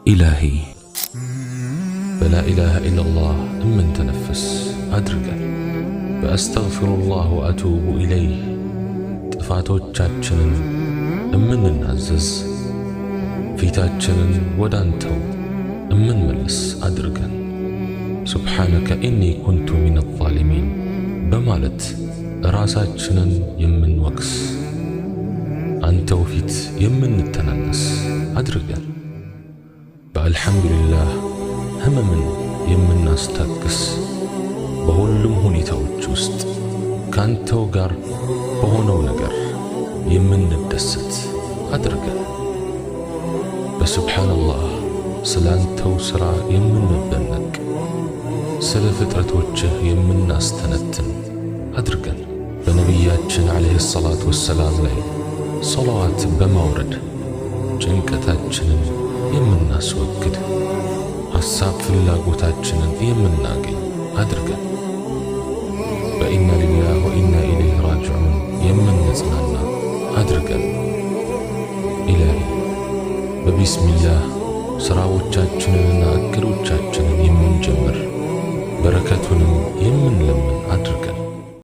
إلهي بلا إله إلا الله من تنفس أدرقا بأستغفر الله وأتوب إليه ጥፋቶቻችንን እምንናዘዝ ፊታችንን ወዳንተው እምንመልስ አድርገን ሱብሓነከ ኢኒ ኩንቱ ሚነ ዛሊሚን በማለት ራሳችንን የምንወቅስ አንተው ፊት የምንተናነስ አድርገን በአልሐምዱሊላህ ህመምን የምናስታግስ በሁሉም ሁኔታዎች ውስጥ ካንተው ጋር በሆነው ነገር የምንደሰት አድርገን በሱብሓነላህ ስላንተው ሥራ የምንደነቅ ስለ ፍጥረቶችህ የምናስተነትን አድርገን በነቢያችን ዓለይሂ ሰላቱ ወሰላም ላይ ሰላዋት በማውረድ ጭንቀታችንን የምናስወግድ ሐሳብ ፍላጎታችንን የምናገኝ አድርገን በኢና ሊላህ ወኢና ኢለይሂ ራጂዑን የምንጽናና አድርገን ኢላሂ በቢስሚላህ ስራዎቻችንን